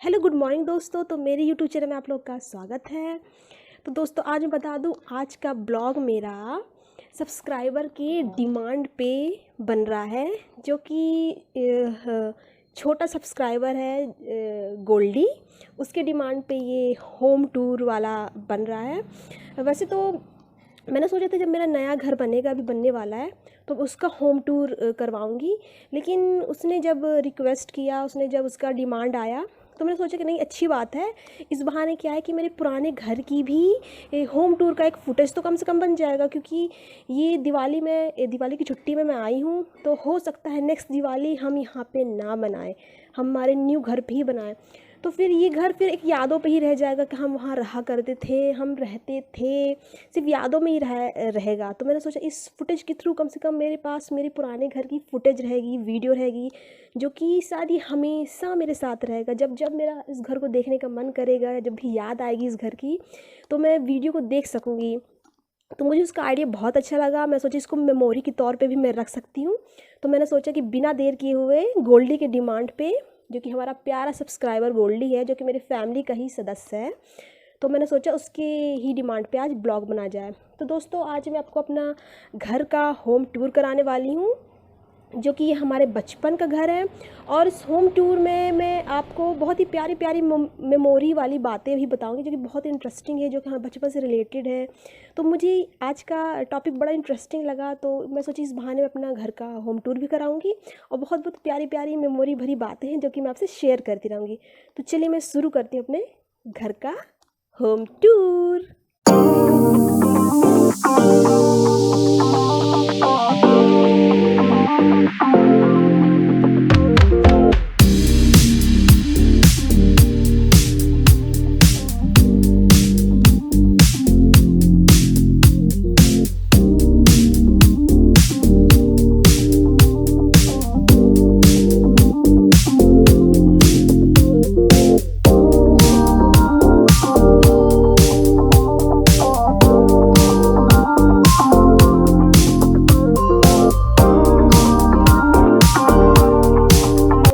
Hello good morning दोस्तों। तो मेरे यूट्यूब चैनल में आप लोग का स्वागत है। तो दोस्तों आज मैं बता दूं, आज का ब्लॉग मेरा सब्सक्राइबर के डिमांड पे बन रहा है, जो कि छोटा सब्सक्राइबर है गोल्डी, उसके डिमांड पे ये होम टूर वाला बन रहा है। वैसे तो मैंने सोचा था जब मेरा नया घर बनेगा, अभी बनने वाला है, तो उसका होम टूर करवाऊंगी। लेकिन उसने जब रिक्वेस्ट किया, उसने जब उसका डिमांड आया, तो मैंने सोचा कि नहीं, अच्छी बात है। इस बहाने क्या है कि मेरे पुराने घर की भी होम टूर का एक फुटेज तो कम से कम बन जाएगा, क्योंकि ये दिवाली की छुट्टी में मैं आई हूँ, तो हो सकता है नेक्स्ट दिवाली हम यहाँ पे ना बनाएं, हमारे न्यू घर पे ही बनाएं। तो फिर ये घर फिर एक यादों पे ही रह जाएगा कि हम वहाँ रहा करते थे, हम रहते थे, सिर्फ यादों में ही रहेगा। तो मैंने सोचा इस फुटेज के थ्रू कम से कम मेरे पास मेरे पुराने घर की फुटेज रहेगी, वीडियो रहेगी, जो कि शायद ये हमेशा मेरे साथ रहेगा। जब जब मेरा इस घर को देखने का मन करेगा, जब भी याद आएगी इस घर की, तो मैं वीडियो को देख सकूँगी। तो मुझे उसका आइडिया बहुत अच्छा लगा। मैं सोची इसको मेमोरी के तौर पे भी मैं रख सकती हूँ। तो मैंने सोचा कि बिना देर किए हुए गोल्डी के डिमांड पे, जो कि हमारा प्यारा सब्सक्राइबर गोल्डी है, जो कि मेरी फैमिली का ही सदस्य है, तो मैंने सोचा उसके ही डिमांड पे आज ब्लॉग बना जाए। तो दोस्तों आज मैं आपको अपना घर का होम टूर कराने वाली हूँ, जो कि ये हमारे बचपन का घर है। और इस होम टूर में मैं आपको बहुत ही प्यारी प्यारी मेमोरी वाली बातें भी बताऊंगी, जो कि बहुत इंटरेस्टिंग है, जो कि हमारे बचपन से रिलेटेड है। तो मुझे आज का टॉपिक बड़ा इंटरेस्टिंग लगा, तो मैं सोची इस बहाने में अपना घर का होम टूर भी कराऊंगी, और बहुत बहुत प्यारी प्यारी मेमोरी भरी बातें हैं जो कि मैं आपसे शेयर करती रहूँगी। तो चलिए मैं शुरू करती हूँ अपने घर का होम टूर।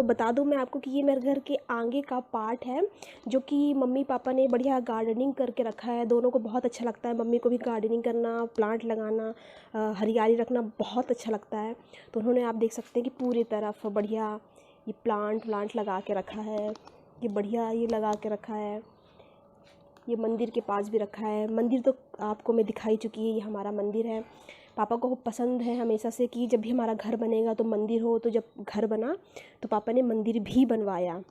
बता दूं मैं आपको कि ये मेरे घर के आगे का पार्ट है, जो कि मम्मी पापा ने बढ़िया गार्डनिंग करके रखा है। दोनों को बहुत अच्छा लगता है, मम्मी को भी गार्डनिंग करना, प्लांट लगाना, हरियाली रखना बहुत अच्छा लगता है। तो उन्होंने, आप देख सकते हैं कि पूरी तरफ बढ़िया ये प्लांट लगा के रखा है, ये बढ़िया ये लगा के रखा है। ये मंदिर के पास भी रखा है। मंदिर तो आपको मैं दिखाई चुकी है, ये हमारा मंदिर है। पापा को पसंद है हमेशा से कि जब भी हमारा घर बनेगा तो मंदिर हो। तो जब घर बना तो पापा ने मंदिर भी बनवाया,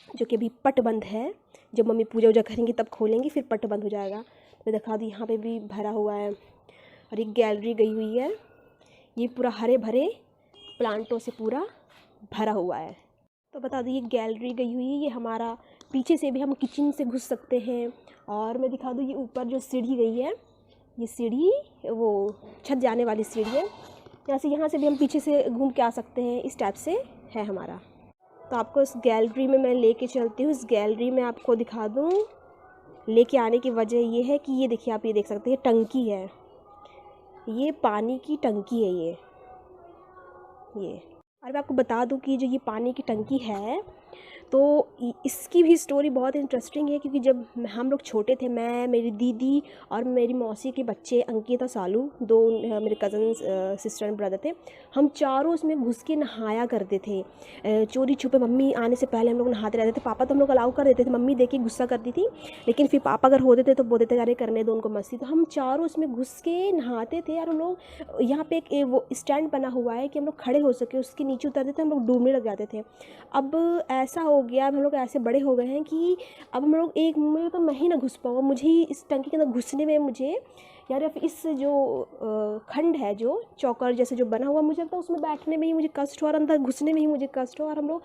जो कि अभी पट बंद है। जब मम्मी पूजा वूजा करेंगी तब खोलेंगी, फिर पट बंद हो जाएगा। मैं दिखा दी, यहाँ पे भी भरा हुआ है। और एक गैलरी गई हुई है, ये पूरा हरे भरे प्लांटों से पूरा भरा हुआ है। तो बता दी, ये गैलरी गई हुई है। ये हमारा पीछे से भी हम किचन से घुस सकते हैं। और मैं दिखा दूँ, ये ऊपर जो सीढ़ी गई है, ये सीढ़ी वो छत जाने वाली सीढ़ी है। यहाँ से भी हम पीछे से घूम के आ सकते हैं, इस टाइप से है हमारा। तो आपको इस गैलरी में मैं लेके चलती हूँ। इस गैलरी में आपको दिखा दूँ, लेके आने की वजह ये है कि ये देखिए, आप ये देख सकते हैं, टंकी है, ये पानी की टंकी है ये। और मैं आपको बता दूं कि जो ये पानी की टंकी है, तो इसकी भी स्टोरी बहुत इंटरेस्टिंग है। क्योंकि जब हम लोग छोटे थे, मैं, मेरी दीदी और मेरी मौसी के बच्चे अंकित और सालू, दो मेरे कज़न सिस्टर एंड ब्रदर थे, हम चारों उसमें घुस के नहाया करते थे। चोरी छुपे मम्मी आने से पहले हम लोग नहाते रहते थे। पापा तो हम लोग अलाउ कर देते थे, मम्मी देख के गुस्सा करती थी, लेकिन फिर पापा अगर होते थे तो बोलते थे अरे करने दो उनको मस्ती। तो हम चारों उसमें घुस के नहाते थे। और हम लोग यहाँ पे एक वो स्टैंड बना हुआ है कि हम लोग खड़े हो सके, उसके नीचे उतरते थे, हम लोग डूबने लग जाते थे। अब ऐसा हो गया, हम लोग ऐसे बड़े हो गए हैं कि अब हम लोग एक मुझे तो मैं ही ना घुस पाऊँ, मुझे ही इस टंकी के अंदर घुसने में, मुझे यार इस जो खंड है, जो चौकर जैसे जो बना हुआ, मुझे लगता है उसमें बैठने में ही मुझे कष्ट हो और अंदर घुसने में ही मुझे कष्ट हो। और हम लोग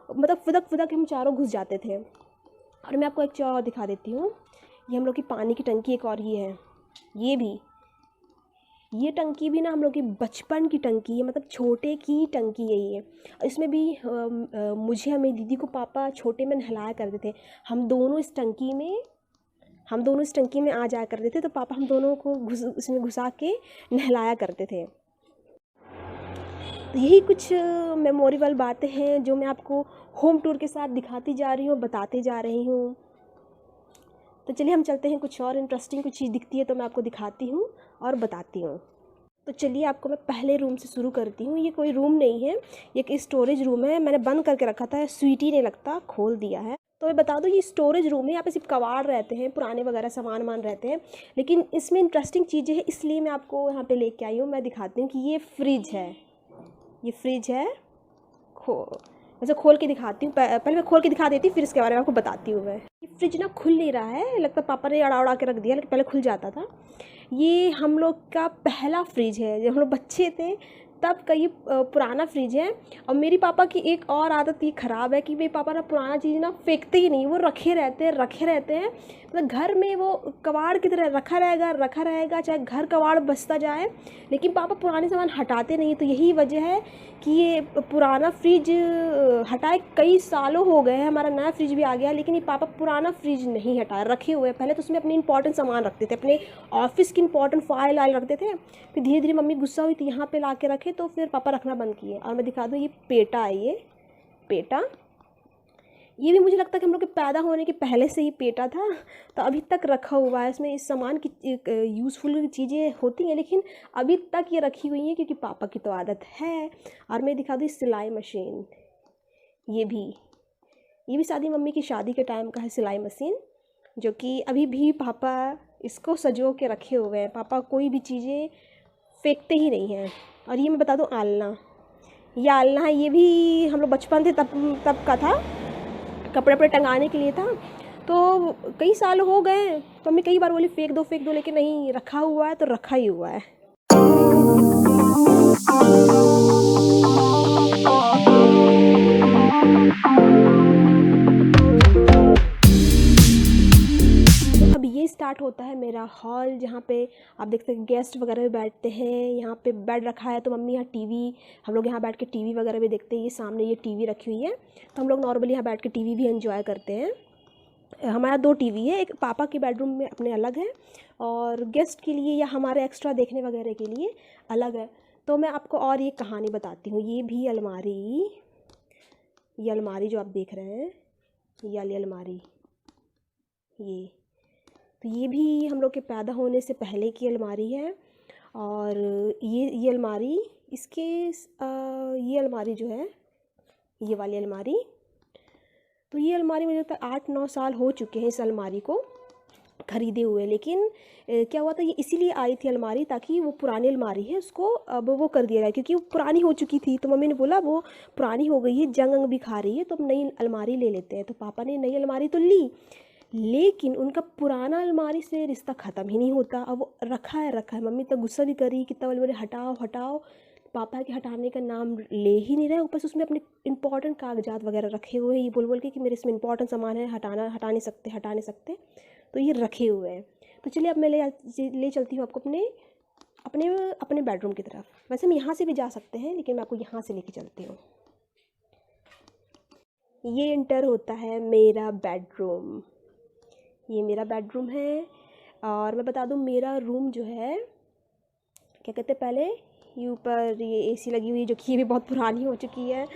मतलब फुदक हम चारों घुस जाते थे। और मैं आपको एक चीज़ और दिखा देती हूँ, ये हम लोग की पानी की टंकी एक और ये है, ये टंकी भी ना हम लोग की बचपन की टंकी है, मतलब छोटे की टंकी है ये। इसमें भी मुझे और मेरी दीदी को पापा छोटे में नहलाया करते थे। हम दोनों इस टंकी में आ जाया करते थे, तो पापा हम दोनों को इसमें घुसा के नहलाया करते थे। यही कुछ मेमोरेबल बातें हैं जो मैं आपको होम टूर के साथ दिखाती जा रही हूँ, बताते जा रही हूँ। तो चलिए हम चलते हैं, कुछ और इंटरेस्टिंग कुछ चीज़ दिखती है तो मैं आपको दिखाती हूँ और बताती हूँ। तो चलिए आपको मैं पहले रूम से शुरू करती हूँ। ये कोई रूम नहीं है, ये एक स्टोरेज रूम है। मैंने बंद करके रखा था, स्वीट ही नहीं लगता, खोल दिया है। तो मैं बता दूँ, ये स्टोरेज रूम है, यहाँ पे सिर्फ कबाड़ रहते हैं, पुराने वगैरह सामान वामान रहते हैं, लेकिन इसमें इंटरेस्टिंग चीज़ें हैं, इसलिए मैं आपको यहाँ पे लेके आई हूँ। मैं दिखाती हूँ कि ये फ्रिज है, ये फ्रिज है। वैसे खोल के दिखाती हूँ, पहले मैं खोल के दिखा देती हूँ, फिर इसके बारे में आपको बताती हूँ। मैं ये फ्रिज ना खुल नहीं रहा है, लगता पापा ने अड़ा उड़ा के रख दिया, लेकिन पहले खुल जाता था। ये हम लोग का पहला फ्रिज है, जब हम लोग बच्चे थे तब का ये पुराना फ्रिज है। और मेरी पापा की एक और आदत ये ख़राब है कि मेरे पापा ना पुराना चीज़ ना फेंकते ही नहीं, वो रखे रहते हैं रखे रहते हैं। मतलब घर में वो कबाड़ की तरह रखा रहेगा, चाहे घर कबाड़ बसता जाए, लेकिन पापा पुराने सामान हटाते नहीं। तो यही वजह है कि ये पुराना फ्रिज हटाए कई सालों हो गए हैं, हमारा नया फ्रिज भी आ गया, लेकिन ये पापा पुराना फ्रिज नहीं हटाए, रखे हुए हैं। पहले तो उसमें अपने इंपॉर्टेंट सामान रखते थे, अपने ऑफिस की इंपॉर्टेंट फाइल आइल रखते थे। फिर धीरे धीरे मम्मी गुस्सा हुई तो यहाँ पे ला के रखे, तो फिर पापा रखना बंद किए। और मैं दिखा दूँ, ये पेटा है, ये पेटा, ये भी मुझे लगता है कि हम लोग के पैदा होने के पहले से ही पेटा था, तो अभी तक रखा हुआ है। इसमें इस सामान की यूज़फुल चीज़ें होती हैं, लेकिन अभी तक ये रखी हुई हैं क्योंकि पापा की तो आदत है। और मैं दिखा दूँ सिलाई मशीन, ये भी शादी, मम्मी की शादी के टाइम का है सिलाई मशीन, जो कि अभी भी पापा इसको सजो के रखे हुए हैं। पापा कोई भी चीज़ें फेंकते ही नहीं हैं। और ये मैं बता दूँ आलना, ये आलना है, ये भी हम लोग बचपन थे तब का था, कपड़े वपड़े टंगाने के लिए था। तो कई साल हो गए, मम्मी कई बार बोली फेंक दो, लेकिन नहीं, रखा हुआ है तो रखा ही हुआ है। अब ये स्टार्ट होता है मेरा हॉल, जहाँ पे आप देख सकते हैं गेस्ट वगैरह भी बैठते हैं। यहाँ पे बेड रखा है, तो मम्मी यहाँ टीवी, हम लोग यहाँ बैठ के टीवी वगैरह भी देखते हैं। ये सामने ये टीवी रखी हुई है, तो हम लोग नॉर्मली यहाँ बैठ के टीवी भी एंजॉय करते हैं। हमारा 2 टीवी है, एक पापा के बेडरूम में अपने अलग है, और गेस्ट के लिए या हमारे एक्स्ट्रा देखने वगैरह के लिए अलग है। तो मैं आपको और ये कहानी बताती हूँ। ये भी अलमारी, ये अलमारी जो आप देख रहे हैं, ये वाली अलमारी, तो ये भी हम लोग के पैदा होने से पहले की अलमारी है। और ये अलमारी, इसके ये अलमारी जो है, ये वाली अलमारी, तो ये अलमारी मुझे लगता है 8-9 साल हो चुके हैं इस अलमारी को ख़रीदे हुए। लेकिन क्या हुआ था, ये इसीलिए आई थी अलमारी ताकि वो पुरानी अलमारी है उसको अब वो कर दिया जाए, क्योंकि वो पुरानी हो चुकी थी। तो मम्मी ने बोला वो पुरानी हो गई है, जंग भी खा रही है, तो अब नई अलमारी ले लेते हैं। तो पापा ने नई अलमारी तो ली, लेकिन उनका पुराना अलमारी से रिश्ता ख़त्म ही नहीं होता। अब वो रखा है। मम्मी तो गुस्सा भी करी, कितना बोले हटाओ, पापा के हटाने का नाम ले ही नहीं रहे। ऊपर से उसमें अपने इंपॉर्टेंट कागजात वगैरह रखे हुए हैं, ये बोल के कि मेरे इसमें इंपॉर्टेंट सामान है, हटा नहीं सकते, तो ये रखे हुए हैं। तो चलिए अब मैं ले चलती हूँ आपको अपने बेडरूम की तरफ। वैसे हम यहाँ से भी जा सकते हैं, लेकिन मैं आपको यहाँ से लेके चलती हूँ। ये इंटर होता है मेरा बेडरूम, ये मेरा बेडरूम है। और मैं बता दूँ, मेरा रूम जो है, क्या कहते हैं, पहले ये ऊपर ये एसी लगी हुई है, जो कि ये भी बहुत पुरानी हो चुकी है,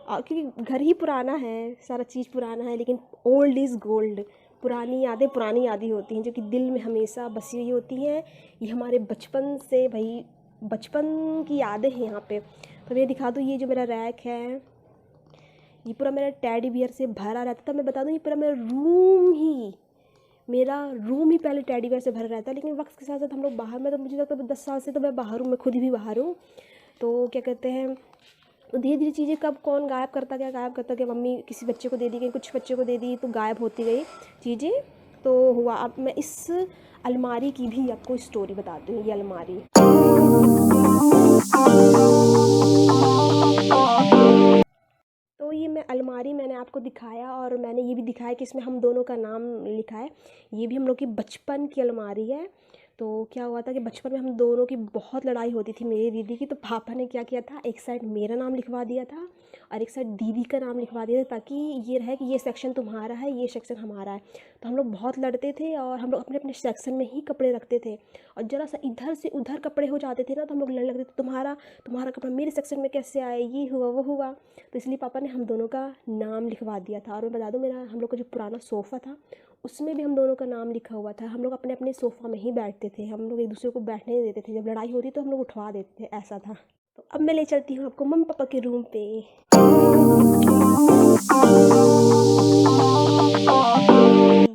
और क्योंकि घर ही पुराना है, सारा चीज़ पुराना है, लेकिन ओल्ड इज़ गोल्ड। पुरानी यादें होती हैं जो कि दिल में हमेशा बसी हुई होती हैं। ये हमारे बचपन से, भाई बचपन की यादें हैं यहाँ पे। तो मैं दिखा दूँ, ये जो मेरा रैक है, ये पूरा मेरा टेडी बियर से भरा रहता था। मैं बता दूँ, ये पूरा मेरा रूम ही पहले टेडी बियर से भरा रहता है, लेकिन वक्त के साथ साथ हम लोग बाहर में, तो मुझे लगता है 10 साल से तो मैं बाहर हूँ, मैं खुद भी बाहर हूँ। तो क्या कहते हैं, धीरे धीरे चीज़ें कब कौन गायब करता गया, मम्मी किसी बच्चे को दे दी गई, कुछ बच्चे को दे दी, तो गायब होती गई चीज़ें, तो हुआ। अब मैं इस अलमारी की भी आपको स्टोरी बताती हूँ। ये अलमारी, तो ये अलमारी मैंने आपको दिखाया, और मैंने ये भी दिखाया कि इसमें हम दोनों का नाम लिखा है। ये भी हम लोग की बचपन की अलमारी है। तो क्या हुआ था कि बचपन में हम दोनों की बहुत लड़ाई होती थी, मेरी दीदी की। तो पापा ने क्या किया था, एक साइड मेरा नाम लिखवा दिया था और एक साइड दीदी का नाम लिखवा दिया था, ताकि ये रहे कि ये सेक्शन तुम्हारा है, ये सेक्शन हमारा है। तो हम लोग बहुत लड़ते थे और हम लोग अपने अपने सेक्शन में ही कपड़े रखते थे, और ज़रा सा इधर से उधर कपड़े हो जाते थे ना तो हम लोग लड़ने लगते थे, तुम्हारा तुम्हारा कपड़ा मेरे सेक्शन में कैसे आए, ये हुआ वो हुआ। तो इसलिए पापा ने हम दोनों का नाम लिखवा दिया था। और मैं बता दूँ, मेरा हम लोग का जो पुराना सोफ़ा था उसमें भी हम दोनों का नाम लिखा हुआ था। हम लोग अपने अपने सोफ़ा में ही बैठते थे, हम लोग एक दूसरे को बैठने नहीं देते थे। जब लड़ाई होती तो हम लोग उठवा देते थे, ऐसा था। तो अब मैं ले चलती हूँ आपको मम्मी पापा के रूम पे।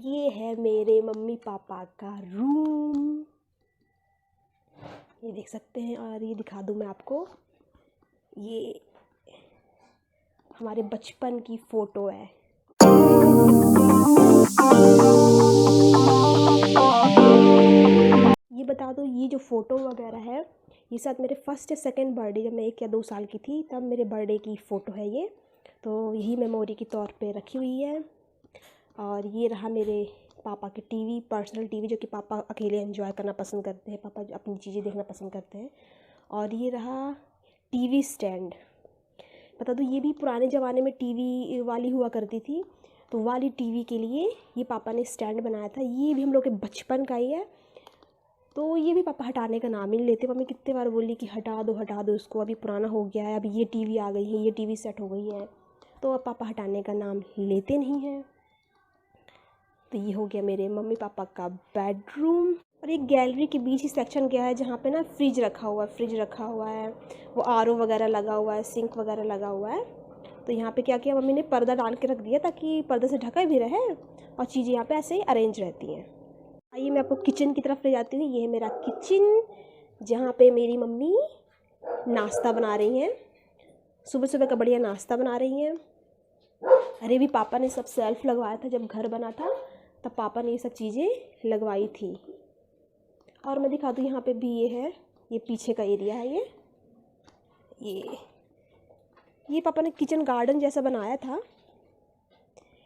ये है मेरे मम्मी पापा का रूम, ये देख सकते हैं। और ये दिखा दूँ मैं आपको, ये हमारे बचपन की फ़ोटो है। ये बता दो, ये जो फ़ोटो वगैरह है ये शायद मेरे फर्स्ट या सेकंड बर्थडे, जब मैं 1 या 2 साल की थी तब मेरे बर्थडे की फ़ोटो है ये। तो यही मेमोरी के तौर पे रखी हुई है। और ये रहा मेरे पापा की टीवी, पर्सनल टीवी, जो कि पापा अकेले एंजॉय करना पसंद करते हैं, पापा अपनी चीज़ें देखना पसंद करते हैं। और ये रहा टीवी स्टैंड। बता दूँ, ये भी पुराने ज़माने में टीवी वाली हुआ करती थी, तो वाली टीवी के लिए ये पापा ने स्टैंड बनाया था। ये भी हम लोग के बचपन का ही है। तो ये भी पापा हटाने का नाम ही नहीं लेते। मम्मी कितने बार बोली कि हटा दो इसको, अभी पुराना हो गया है, अभी ये टीवी आ गई है, ये टीवी सेट हो गई है। तो अब पापा हटाने का नाम लेते नहीं हैं। तो ये हो गया मेरे मम्मी पापा का बेडरूम। और एक गैलरी के बीच ही सेक्शन गया है जहाँ पे ना फ्रिज रखा हुआ है, वो आरओ वगैरह लगा हुआ है, सिंक वगैरह लगा हुआ है। तो यहाँ पे क्या किया मम्मी ने, पर्दा डाल के रख दिया ताकि पर्दे से ढका भी रहे और चीज़ें यहाँ पे ऐसे ही अरेंज रहती हैं। आइए मैं आपको किचन की तरफ ले जाती हूँ। ये है मेरा किचन, जहाँ पे मेरी मम्मी नाश्ता बना रही हैं, सुबह सुबह का बढ़िया नाश्ता बना रही हैं। अरे भी पापा ने सब सेल्फ लगवाया था, जब घर बना था तब पापा ने ये सब चीज़ें लगवाई थी। और मैं दिखा दूँ, यहाँ पे भी ये है, ये पीछे का एरिया है। ये पापा ने किचन गार्डन जैसा बनाया था।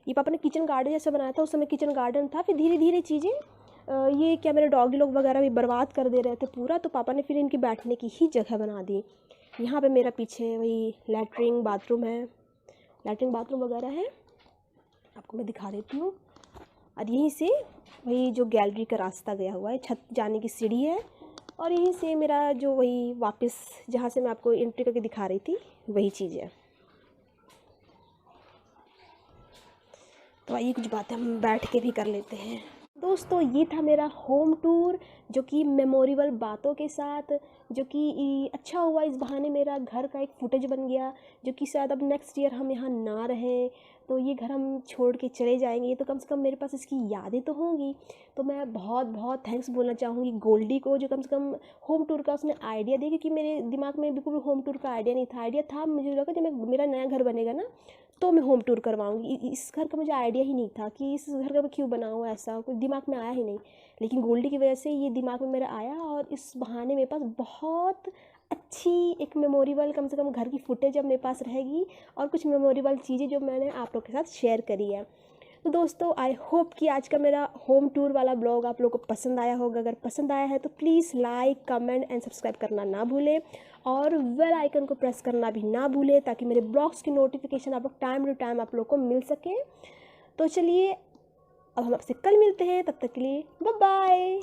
उस समय किचन गार्डन था। फिर धीरे धीरे चीज़ें ये क्या, मेरे डॉगी लोग वगैरह भी बर्बाद कर दे रहे थे पूरा, तो पापा ने फिर इनकी बैठने की ही जगह बना दी। यहाँ पे मेरा पीछे वही लैट्रिन बाथरूम वगैरह है, आपको मैं दिखा देती हूँ। और यहीं से वही जो गैलरी का रास्ता गया हुआ है, छत जाने की सीढ़ी है। और यहीं से मेरा जो वही वापस जहाँ से मैं आपको एंट्री करके दिखा रही थी वही चीज़ है। तो आइए कुछ बातें हम बैठ के भी कर लेते हैं। दोस्तों, ये था मेरा होम टूर, जो कि मेमोरेबल बातों के साथ, जो कि अच्छा हुआ, इस बहाने मेरा घर का एक फुटेज बन गया, जो कि शायद अब नेक्स्ट ईयर हम यहाँ ना रहें, तो ये घर हम छोड़ के चले जाएंगे, तो कम से कम मेरे पास इसकी यादें तो होंगी। तो मैं बहुत बहुत थैंक्स बोलना चाहूँगी गोल्डी को, जो कम से कम होम टूर का उसने आइडिया दिया, क्योंकि मेरे दिमाग में बिल्कुल होम टूर का आइडिया नहीं था। आइडिया था, मुझे लगा जब मेरा नया घर बनेगा ना तो मैं होम टूर करवाऊँगी। इस घर का मुझे आइडिया ही नहीं था कि इस घर का मैं क्यों बनाऊँ, ऐसा कुछ दिमाग में आया ही नहीं। लेकिन गोल्डी की वजह से ये दिमाग में मेरा आया, और इस बहाने मेरे पास बहुत अच्छी एक मेमोरेबल, कम से कम घर की फुटेज अब मेरे पास रहेगी, और कुछ मेमोरेबल चीज़ें जो मैंने आप लोग के साथ शेयर करी है। तो दोस्तों, आई होप कि आज का मेरा होम टूर वाला ब्लॉग आप लोगों को पसंद आया होगा। अगर पसंद आया है तो please like, comment and subscribe करना ना भूलें, और बेल आइकन को प्रेस करना भी ना भूलें, ताकि मेरे ब्लॉग्स की नोटिफिकेशन आप लोग टाइम टू टाइम आप लोग को मिल सके। तो चलिए, अब हम आपसे कल मिलते हैं, तब तक के लिए बाय बाय।